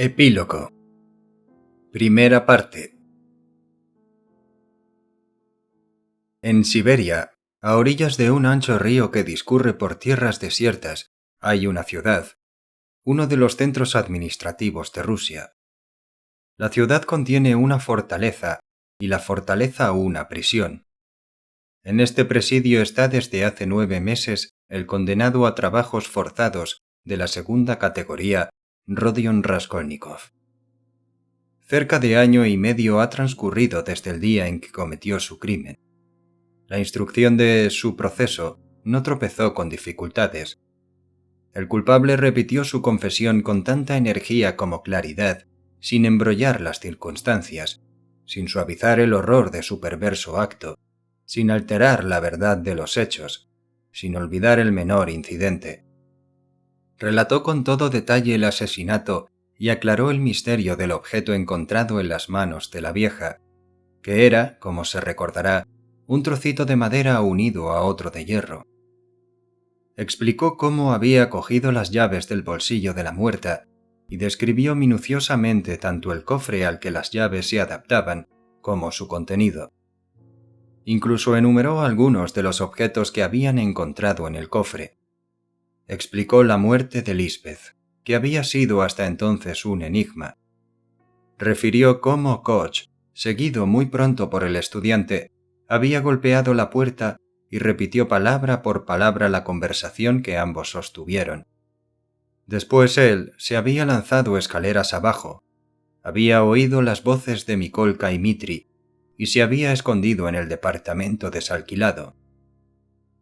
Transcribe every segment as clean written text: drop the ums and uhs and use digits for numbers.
Epílogo. Primera parte. En Siberia, a orillas de un ancho río que discurre por tierras desiertas, hay una ciudad, uno de los centros administrativos de Rusia. La ciudad contiene una fortaleza y la fortaleza una prisión. En este presidio está desde hace 9 meses el condenado a trabajos forzados de la segunda categoría, Rodion Raskolnikov. Cerca de año y medio ha transcurrido desde el día en que cometió su crimen. La instrucción de su proceso no tropezó con dificultades. El culpable repitió su confesión con tanta energía como claridad, sin embrollar las circunstancias, sin suavizar el horror de su perverso acto, sin alterar la verdad de los hechos, sin olvidar el menor incidente. Relató con todo detalle el asesinato y aclaró el misterio del objeto encontrado en las manos de la vieja, que era, como se recordará, un trocito de madera unido a otro de hierro. Explicó cómo había cogido las llaves del bolsillo de la muerta y describió minuciosamente tanto el cofre al que las llaves se adaptaban como su contenido. Incluso enumeró algunos de los objetos que habían encontrado en el cofre. Explicó la muerte de Lisbeth, que había sido hasta entonces un enigma. Refirió cómo Koch, seguido muy pronto por el estudiante, había golpeado la puerta y repitió palabra por palabra la conversación que ambos sostuvieron. Después él se había lanzado escaleras abajo, había oído las voces de Mikolka y Mitri y se había escondido en el departamento desalquilado.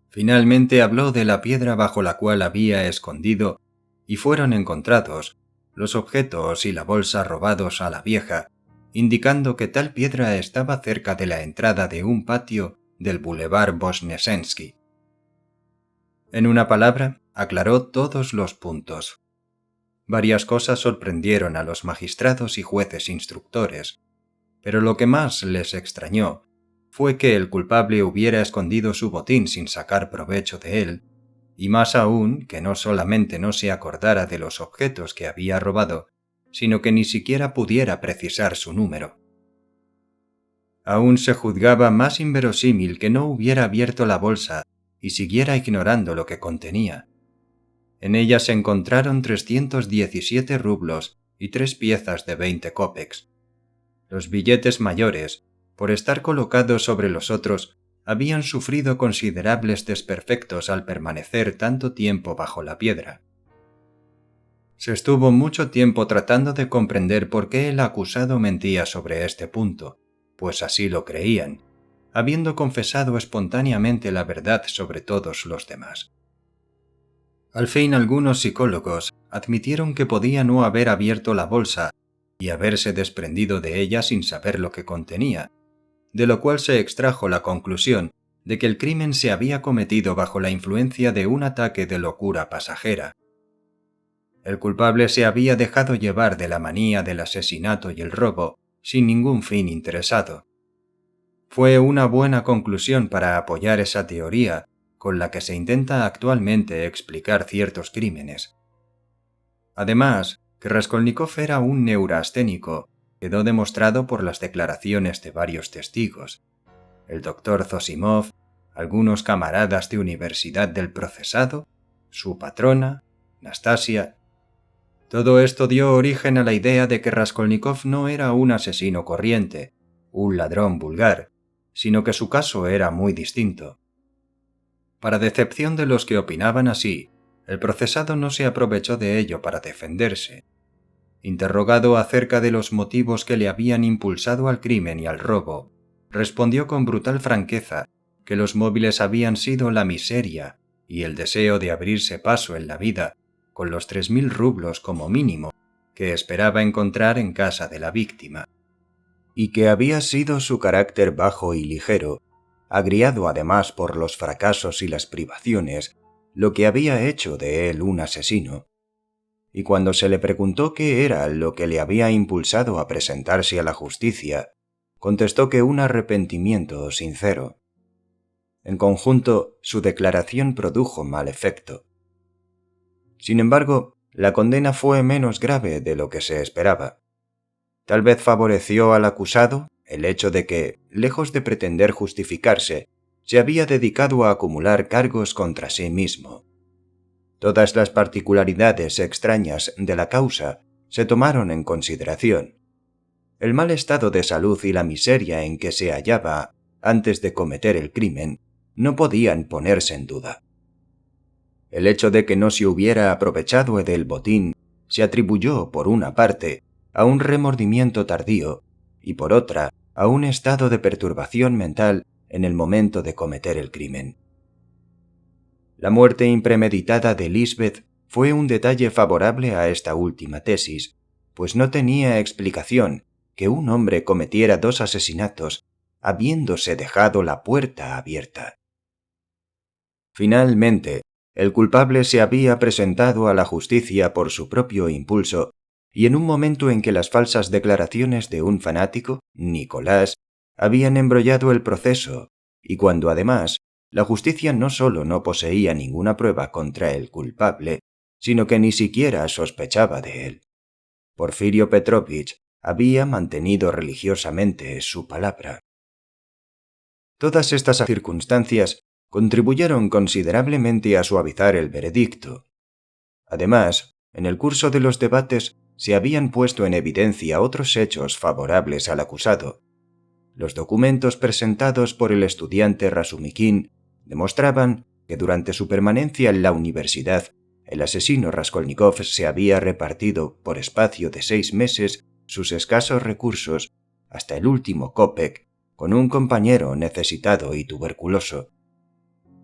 Finalmente habló de la piedra bajo la cual había escondido y fueron encontrados los objetos y la bolsa robados a la vieja, indicando que tal piedra estaba cerca de la entrada de un patio del Boulevard Voznesensky. En una palabra, aclaró todos los puntos. Varias cosas sorprendieron a los magistrados y jueces instructores, pero lo que más les extrañó fue que el culpable hubiera escondido su botín sin sacar provecho de él, y más aún que no solamente no se acordara de los objetos que había robado, sino que ni siquiera pudiera precisar su número. Aún se juzgaba más inverosímil que no hubiera abierto la bolsa y siguiera ignorando lo que contenía. En ella se encontraron 317 rublos y 3 piezas de 20 kopecks. Los billetes mayores, por estar colocados sobre los otros, habían sufrido considerables desperfectos al permanecer tanto tiempo bajo la piedra. Se estuvo mucho tiempo tratando de comprender por qué el acusado mentía sobre este punto, pues así lo creían, habiendo confesado espontáneamente la verdad sobre todos los demás. Al fin algunos psicólogos admitieron que podía no haber abierto la bolsa y haberse desprendido de ella sin saber lo que contenía, de lo cual se extrajo la conclusión de que el crimen se había cometido bajo la influencia de un ataque de locura pasajera. El culpable se había dejado llevar de la manía del asesinato y el robo sin ningún fin interesado. Fue una buena conclusión para apoyar esa teoría con la que se intenta actualmente explicar ciertos crímenes. Además, que Raskolnikov era un neurasténico quedó demostrado por las declaraciones de varios testigos. El doctor Zosimov, algunos camaradas de universidad del procesado, su patrona, Nastasia. Todo esto dio origen a la idea de que Raskolnikov no era un asesino corriente, un ladrón vulgar, sino que su caso era muy distinto. Para decepción de los que opinaban así, el procesado no se aprovechó de ello para defenderse. Interrogado acerca de los motivos que le habían impulsado al crimen y al robo, respondió con brutal franqueza que los móviles habían sido la miseria y el deseo de abrirse paso en la vida con los 3.000 rublos como mínimo que esperaba encontrar en casa de la víctima, y que había sido su carácter bajo y ligero, agriado además por los fracasos y las privaciones, lo que había hecho de él un asesino. Y cuando se le preguntó qué era lo que le había impulsado a presentarse a la justicia, contestó que un arrepentimiento sincero. En conjunto, su declaración produjo mal efecto. Sin embargo, la condena fue menos grave de lo que se esperaba. Tal vez favoreció al acusado el hecho de que, lejos de pretender justificarse, se había dedicado a acumular cargos contra sí mismo. Todas las particularidades extrañas de la causa se tomaron en consideración. El mal estado de salud y la miseria en que se hallaba antes de cometer el crimen no podían ponerse en duda. El hecho de que no se hubiera aprovechado del botín se atribuyó, por una parte, a un remordimiento tardío y, por otra, a un estado de perturbación mental en el momento de cometer el crimen. La muerte impremeditada de Lisbeth fue un detalle favorable a esta última tesis, pues no tenía explicación que un hombre cometiera 2 asesinatos habiéndose dejado la puerta abierta. Finalmente, el culpable se había presentado a la justicia por su propio impulso y en un momento en que las falsas declaraciones de un fanático, Nicolás, habían embrollado el proceso y cuando además la justicia no solo no poseía ninguna prueba contra el culpable, sino que ni siquiera sospechaba de él. Porfirio Petrovich había mantenido religiosamente su palabra. Todas estas circunstancias contribuyeron considerablemente a suavizar el veredicto. Además, en el curso de los debates se habían puesto en evidencia otros hechos favorables al acusado. Los documentos presentados por el estudiante Razumikin demostraban que durante su permanencia en la universidad, el asesino Raskolnikov se había repartido por espacio de 6 meses sus escasos recursos, hasta el último kopek, con un compañero necesitado y tuberculoso.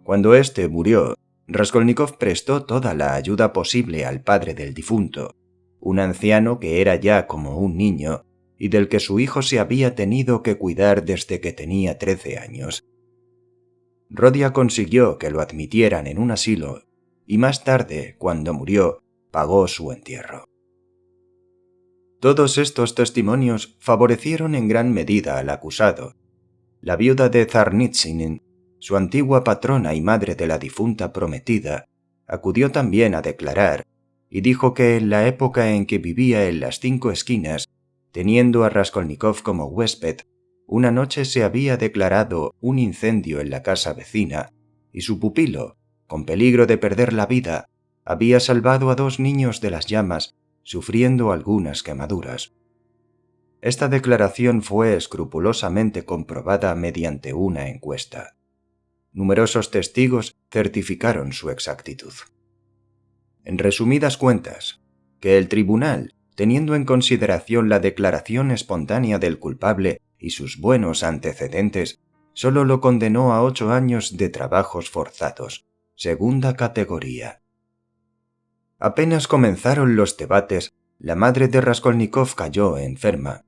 Cuando éste murió, Raskolnikov prestó toda la ayuda posible al padre del difunto, un anciano que era ya como un niño y del que su hijo se había tenido que cuidar desde que tenía 13 años. Rodia consiguió que lo admitieran en un asilo y más tarde, cuando murió, pagó su entierro. Todos estos testimonios favorecieron en gran medida al acusado. La viuda de Tsarnitsyn, su antigua patrona y madre de la difunta prometida, acudió también a declarar y dijo que en la época en que vivía en las 5 esquinas, teniendo a Raskolnikov como huésped, una noche se había declarado un incendio en la casa vecina y su pupilo, con peligro de perder la vida, había salvado a 2 niños de las llamas, sufriendo algunas quemaduras. Esta declaración fue escrupulosamente comprobada mediante una encuesta. Numerosos testigos certificaron su exactitud. En resumidas cuentas, que el tribunal, teniendo en consideración la declaración espontánea del culpable y sus buenos antecedentes, solo lo condenó a 8 años de trabajos forzados, segunda categoría. Apenas comenzaron los debates, la madre de Raskolnikov cayó enferma.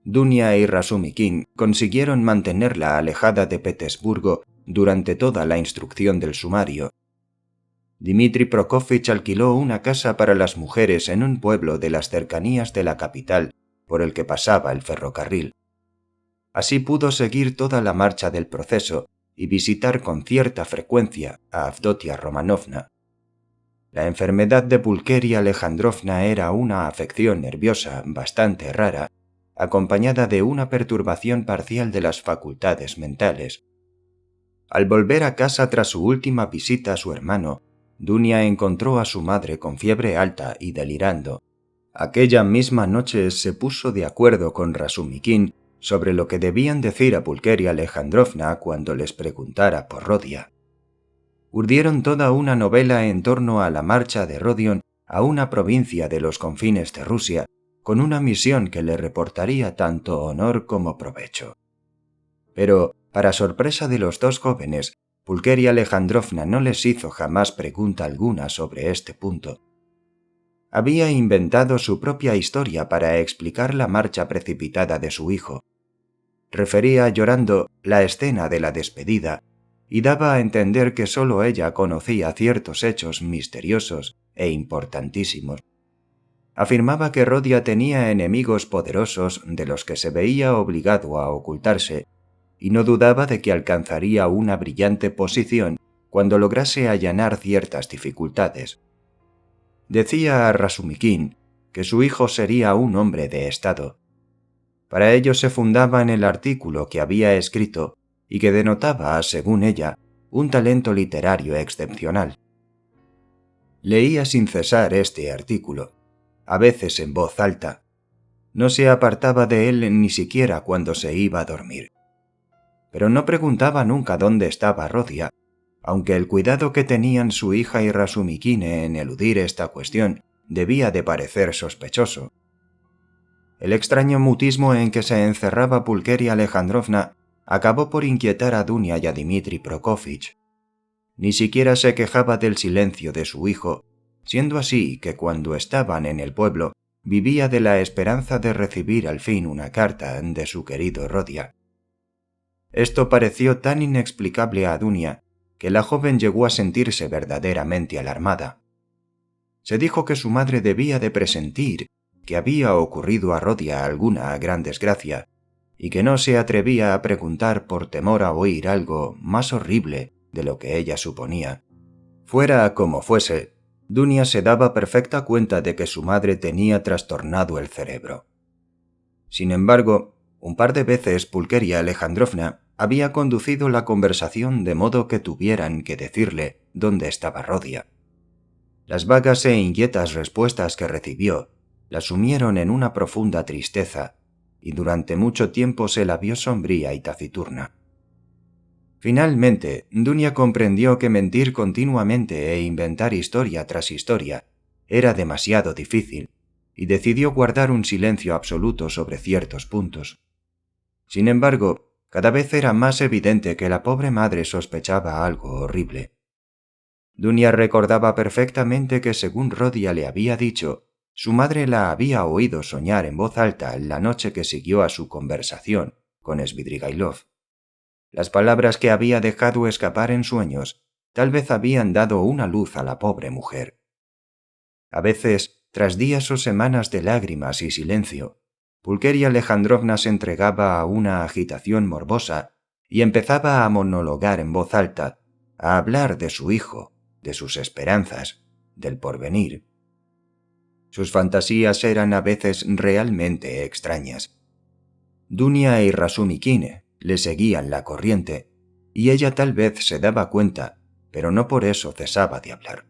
Dunia y Razumikin consiguieron mantenerla alejada de Petersburgo durante toda la instrucción del sumario. Dmitri Prokofich alquiló una casa para las mujeres en un pueblo de las cercanías de la capital por el que pasaba el ferrocarril. Así pudo seguir toda la marcha del proceso y visitar con cierta frecuencia a Avdotia Romanovna. La enfermedad de Pulcheria Alejandrovna era una afección nerviosa bastante rara, acompañada de una perturbación parcial de las facultades mentales. Al volver a casa tras su última visita a su hermano, Dunia encontró a su madre con fiebre alta y delirando. Aquella misma noche se puso de acuerdo con Razumikin sobre lo que debían decir a Pulcheria Alejandrovna cuando les preguntara por Rodia. Urdieron toda una novela en torno a la marcha de Rodion a una provincia de los confines de Rusia, con una misión que le reportaría tanto honor como provecho. Pero, para sorpresa de los 2 jóvenes, Pulcheria Alejandrovna no les hizo jamás pregunta alguna sobre este punto. Había inventado su propia historia para explicar la marcha precipitada de su hijo. Refería llorando la escena de la despedida y daba a entender que sólo ella conocía ciertos hechos misteriosos e importantísimos. Afirmaba que Rodia tenía enemigos poderosos de los que se veía obligado a ocultarse y no dudaba de que alcanzaría una brillante posición cuando lograse allanar ciertas dificultades. Decía a Razumikin que su hijo sería un hombre de Estado. Para ello se fundaba en el artículo que había escrito y que denotaba, según ella, un talento literario excepcional. Leía sin cesar este artículo, a veces en voz alta. No se apartaba de él ni siquiera cuando se iba a dormir. Pero no preguntaba nunca dónde estaba Rodia, aunque el cuidado que tenían su hija y Razumikine en eludir esta cuestión debía de parecer sospechoso. El extraño mutismo en que se encerraba Pulkeria Alejandrovna acabó por inquietar a Dunia y a Dmitri Prokofich. Ni siquiera se quejaba del silencio de su hijo, siendo así que cuando estaban en el pueblo vivía de la esperanza de recibir al fin una carta de su querido Rodia. Esto pareció tan inexplicable a Dunia que la joven llegó a sentirse verdaderamente alarmada. Se dijo que su madre debía de presentir que había ocurrido a Rodia alguna gran desgracia y que no se atrevía a preguntar por temor a oír algo más horrible de lo que ella suponía. Fuera como fuese, Dunia se daba perfecta cuenta de que su madre tenía trastornado el cerebro. Sin embargo, un par de veces Pulkeria Alejandrovna había conducido la conversación de modo que tuvieran que decirle dónde estaba Rodia. Las vagas e inquietas respuestas que recibió la sumieron en una profunda tristeza, y durante mucho tiempo se la vio sombría y taciturna. Finalmente, Dunia comprendió que mentir continuamente e inventar historia tras historia era demasiado difícil, y decidió guardar un silencio absoluto sobre ciertos puntos. Sin embargo, cada vez era más evidente que la pobre madre sospechaba algo horrible. Dunia recordaba perfectamente que, según Rodia le había dicho, su madre la había oído soñar en voz alta la noche que siguió a su conversación con Svidrigailov. Las palabras que había dejado escapar en sueños tal vez habían dado una luz a la pobre mujer. A veces, tras días o semanas de lágrimas y silencio, Pulkeria Alejandrovna se entregaba a una agitación morbosa y empezaba a monologar en voz alta, a hablar de su hijo, de sus esperanzas, del porvenir. Sus fantasías eran a veces realmente extrañas. Dunia y Razumikine le seguían la corriente, y ella tal vez se daba cuenta, pero no por eso cesaba de hablar.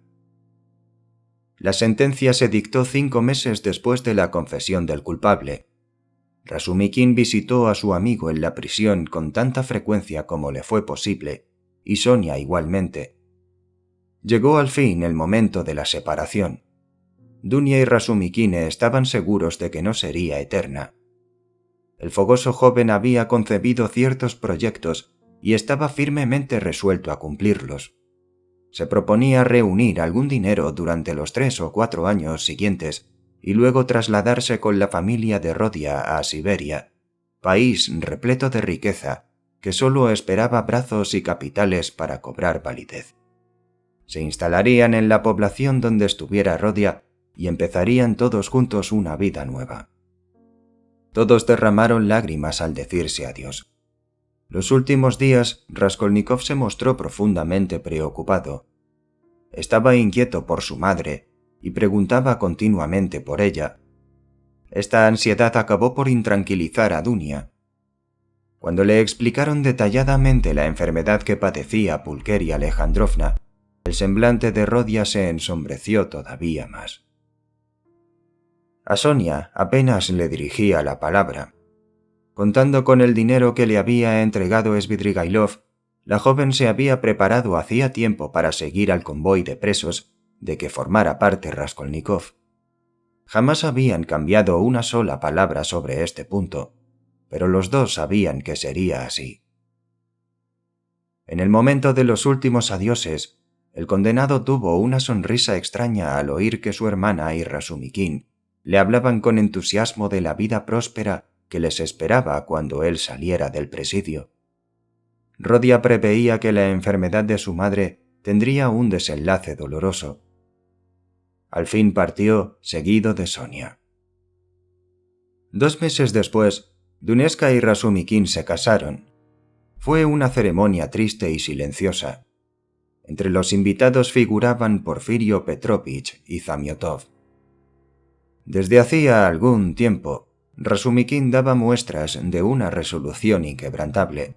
La sentencia se dictó 5 meses después de la confesión del culpable. Razumikin visitó a su amigo en la prisión con tanta frecuencia como le fue posible, y Sonia igualmente. Llegó al fin el momento de la separación. Dunia y Razumikine estaban seguros de que no sería eterna. El fogoso joven había concebido ciertos proyectos y estaba firmemente resuelto a cumplirlos. Se proponía reunir algún dinero durante los 3 o 4 años siguientes y luego trasladarse con la familia de Rodia a Siberia, país repleto de riqueza que solo esperaba brazos y capitales para cobrar validez. Se instalarían en la población donde estuviera Rodia y empezarían todos juntos una vida nueva. Todos derramaron lágrimas al decirse adiós. Los últimos días, Raskolnikov se mostró profundamente preocupado. Estaba inquieto por su madre y preguntaba continuamente por ella. Esta ansiedad acabó por intranquilizar a Dunia. Cuando le explicaron detalladamente la enfermedad que padecía Pulkeria Alejandrovna, el semblante de Rodia se ensombreció todavía más. A Sonia apenas le dirigía la palabra. Contando con el dinero que le había entregado Svidrigailov, la joven se había preparado hacía tiempo para seguir al convoy de presos de que formara parte Raskolnikov. Jamás habían cambiado una sola palabra sobre este punto, pero los dos sabían que sería así. En el momento de los últimos adioses, el condenado tuvo una sonrisa extraña al oír que su hermana y Razumikin le hablaban con entusiasmo de la vida próspera que les esperaba cuando él saliera del presidio. Rodia preveía que la enfermedad de su madre tendría un desenlace doloroso. Al fin partió, seguido de Sonia. 2 meses después, Duneska y Razumikin se casaron. Fue una ceremonia triste y silenciosa. Entre los invitados figuraban Porfirio Petrovich y Zamiotov. Desde hacía algún tiempo, Razumikin daba muestras de una resolución inquebrantable.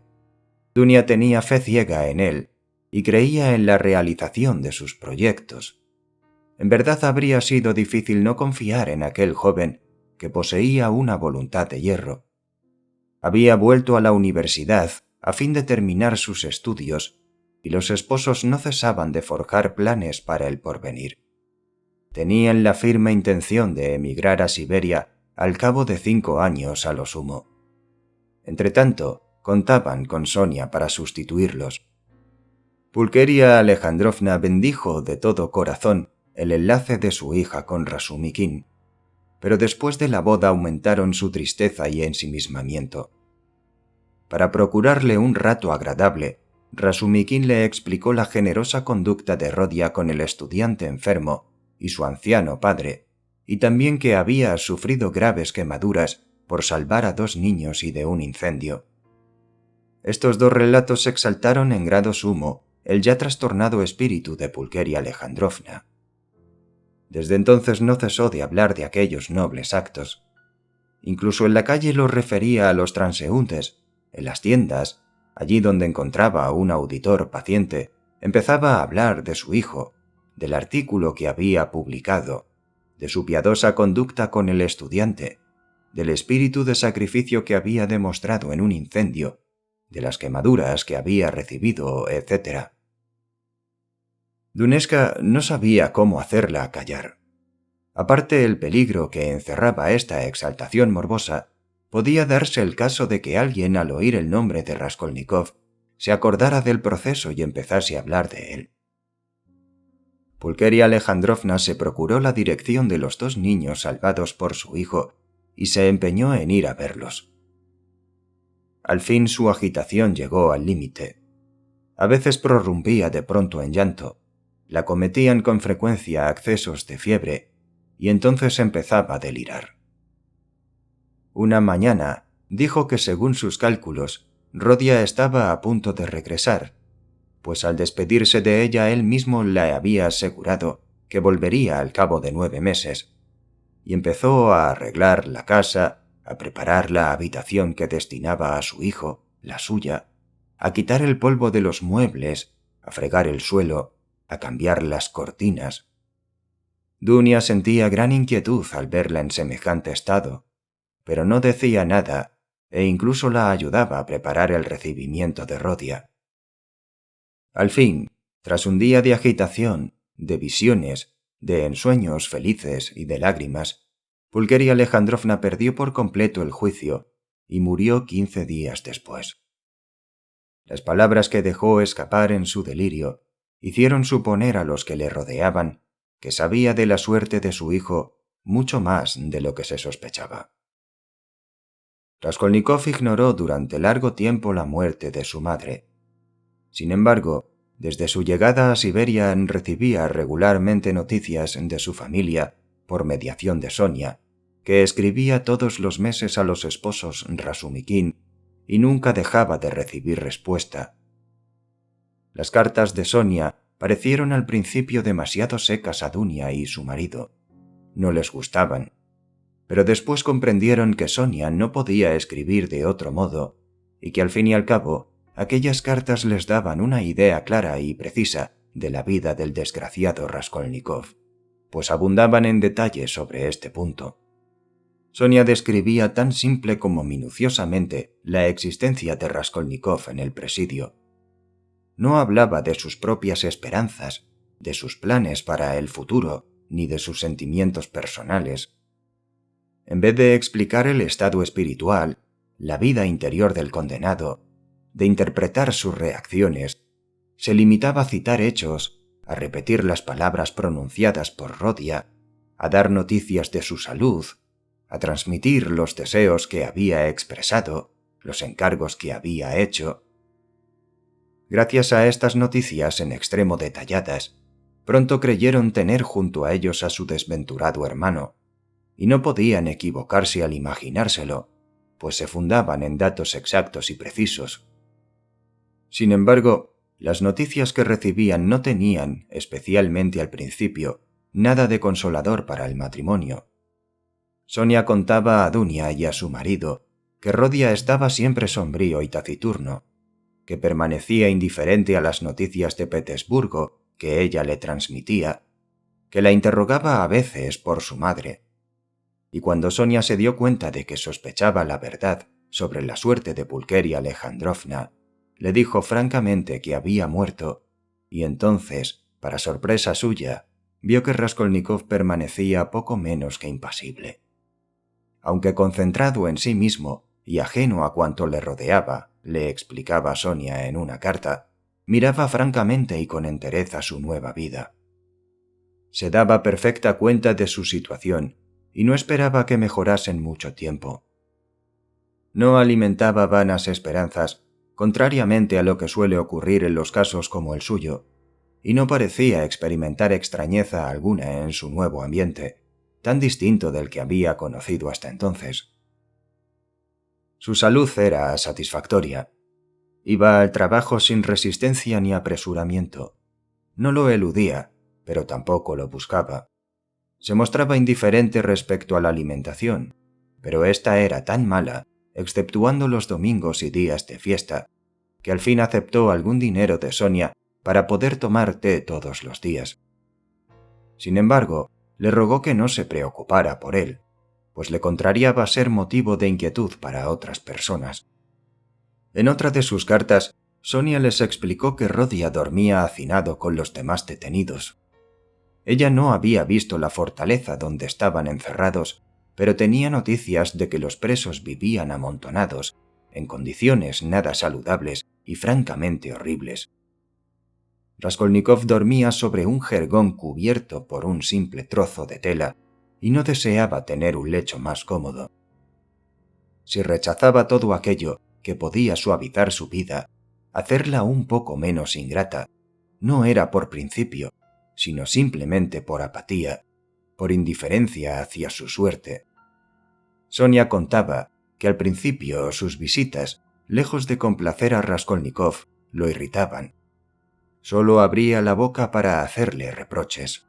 Dunia tenía fe ciega en él y creía en la realización de sus proyectos. En verdad habría sido difícil no confiar en aquel joven que poseía una voluntad de hierro. Había vuelto a la universidad a fin de terminar sus estudios y los esposos no cesaban de forjar planes para el porvenir. Tenían la firme intención de emigrar a Siberia al cabo de 5 años a lo sumo. Entretanto, contaban con Sonia para sustituirlos. Pulkeria Alejandrovna bendijo de todo corazón el enlace de su hija con Razumikin, pero después de la boda aumentaron su tristeza y ensimismamiento. Para procurarle un rato agradable, Razumikin le explicó la generosa conducta de Rodia con el estudiante enfermo y su anciano padre, y también que había sufrido graves quemaduras por salvar a 2 niños y de un incendio. Estos 2 relatos exaltaron en grado sumo el ya trastornado espíritu de Pulkeria Alejandrovna. Desde entonces no cesó de hablar de aquellos nobles actos. Incluso en la calle los refería a los transeúntes. En las tiendas, allí donde encontraba a un auditor paciente, empezaba a hablar de su hijo, del artículo que había publicado, de su piadosa conducta con el estudiante, del espíritu de sacrificio que había demostrado en un incendio, de las quemaduras que había recibido, etc. Dunezka no sabía cómo hacerla callar. Aparte el peligro que encerraba esta exaltación morbosa, podía darse el caso de que alguien al oír el nombre de Raskolnikov se acordara del proceso y empezase a hablar de él. Pulkeria Alejandrovna se procuró la dirección de los 2 niños salvados por su hijo y se empeñó en ir a verlos. Al fin su agitación llegó al límite. A veces prorrumpía de pronto en llanto, la cometían con frecuencia accesos de fiebre y entonces empezaba a delirar. Una mañana dijo que según sus cálculos, Rodia estaba a punto de regresar, pues al despedirse de ella él mismo le había asegurado que volvería al cabo de 9 meses, y empezó a arreglar la casa, a preparar la habitación que destinaba a su hijo, la suya, a quitar el polvo de los muebles, a fregar el suelo, a cambiar las cortinas. Dunia sentía gran inquietud al verla en semejante estado, pero no decía nada e incluso la ayudaba a preparar el recibimiento de Rodia. Al fin, tras un día de agitación, de visiones, de ensueños felices y de lágrimas, Pulkeria Alejandrovna perdió por completo el juicio y murió 15 días después. Las palabras que dejó escapar en su delirio hicieron suponer a los que le rodeaban que sabía de la suerte de su hijo mucho más de lo que se sospechaba. Raskolnikov ignoró durante largo tiempo la muerte de su madre. Sin embargo, desde su llegada a Siberia recibía regularmente noticias de su familia por mediación de Sonia, que escribía todos los meses a los esposos Razumikin y nunca dejaba de recibir respuesta. Las cartas de Sonia parecieron al principio demasiado secas a Dunia y su marido. No les gustaban, pero después comprendieron que Sonia no podía escribir de otro modo y que al fin y al cabo aquellas cartas les daban una idea clara y precisa de la vida del desgraciado Raskolnikov, pues abundaban en detalles sobre este punto. Sonia describía tan simple como minuciosamente la existencia de Raskolnikov en el presidio. No hablaba de sus propias esperanzas, de sus planes para el futuro, ni de sus sentimientos personales. En vez de explicar el estado espiritual, la vida interior del condenado, de interpretar sus reacciones, se limitaba a citar hechos, a repetir las palabras pronunciadas por Rodia, a dar noticias de su salud, a transmitir los deseos que había expresado, los encargos que había hecho. Gracias a estas noticias en extremo detalladas, pronto creyeron tener junto a ellos a su desventurado hermano, y no podían equivocarse al imaginárselo, pues se fundaban en datos exactos y precisos. Sin embargo, Las noticias que recibían no tenían, especialmente al principio, nada de consolador para el matrimonio. Sonia contaba a Dunia y a su marido que Rodia estaba siempre sombrío y taciturno, que permanecía indiferente a las noticias de Petersburgo que ella le transmitía, que la interrogaba a veces por su madre. Y cuando Sonia se dio cuenta de que sospechaba la verdad sobre la suerte de Pulcheria Alejandrovna, le dijo francamente que había muerto, y entonces, para sorpresa suya, vio que Raskolnikov permanecía poco menos que impasible. Aunque concentrado en sí mismo y ajeno a cuanto le rodeaba, le explicaba Sonia en una carta, miraba francamente y con entereza su nueva vida. Se daba perfecta cuenta de su situación y no esperaba que mejorasen mucho tiempo. No alimentaba vanas esperanzas, contrariamente a lo que suele ocurrir en los casos como el suyo, y no parecía experimentar extrañeza alguna en su nuevo ambiente, tan distinto del que había conocido hasta entonces. Su salud era satisfactoria. Iba al trabajo sin resistencia ni apresuramiento. No lo eludía, pero tampoco lo buscaba. Se mostraba indiferente respecto a la alimentación, pero ésta era tan mala, exceptuando los domingos y días de fiesta, que al fin aceptó algún dinero de Sonia para poder tomar té todos los días. Sin embargo, le rogó que no se preocupara por él, pues le contrariaba ser motivo de inquietud para otras personas. En otra de sus cartas, Sonia les explicó que Rodia dormía hacinado con los demás detenidos. Ella no había visto la fortaleza donde estaban encerrados, pero tenía noticias de que los presos vivían amontonados, en condiciones nada saludables y francamente horribles. Raskolnikov dormía sobre un jergón cubierto por un simple trozo de tela y no deseaba tener un lecho más cómodo. Si rechazaba todo aquello que podía suavizar su vida, hacerla un poco menos ingrata, no era por principio, sino simplemente por apatía, por indiferencia hacia su suerte. Sonia contaba que al principio sus visitas, lejos de complacer a Raskolnikov, lo irritaban. Solo abría la boca para hacerle reproches.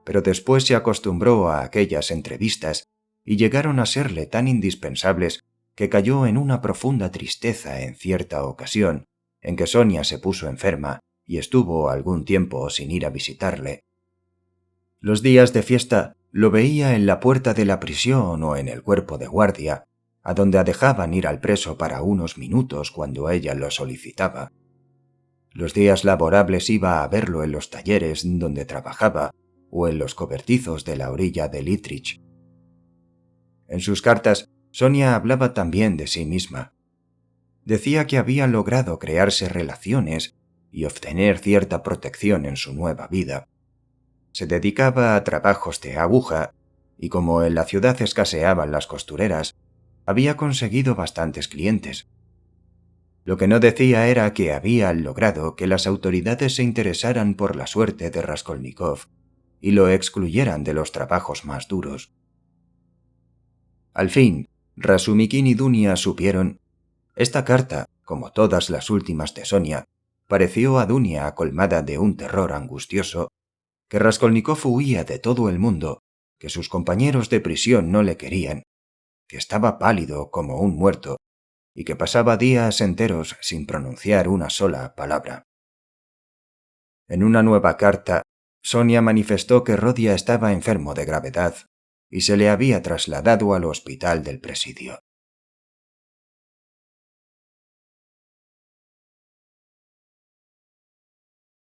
Pero después se acostumbró a aquellas entrevistas y llegaron a serle tan indispensables que cayó en una profunda tristeza en cierta ocasión en que Sonia se puso enferma y estuvo algún tiempo sin ir a visitarle. Los días de fiesta lo veía en la puerta de la prisión o en el cuerpo de guardia, a donde dejaban ir al preso para unos minutos cuando ella lo solicitaba. Los días laborables iba a verlo en los talleres donde trabajaba o en los cobertizos de la orilla de Littrich. En sus cartas, Sonia hablaba también de sí misma. Decía que había logrado crearse relaciones y obtener cierta protección en su nueva vida. Se dedicaba a trabajos de aguja y como en la ciudad escaseaban las costureras, había conseguido bastantes clientes. Lo que no decía era que había logrado que las autoridades se interesaran por la suerte de Raskolnikov y lo excluyeran de los trabajos más duros. Al fin, Razumikin y Dunia supieron. Esta carta, como todas las últimas de Sonia, pareció a Dunia colmada de un terror angustioso, que Raskolnikov huía de todo el mundo, que sus compañeros de prisión no le querían, que estaba pálido como un muerto y que pasaba días enteros sin pronunciar una sola palabra. En una nueva carta, Sonia manifestó que Rodia estaba enfermo de gravedad y se le había trasladado al hospital del presidio.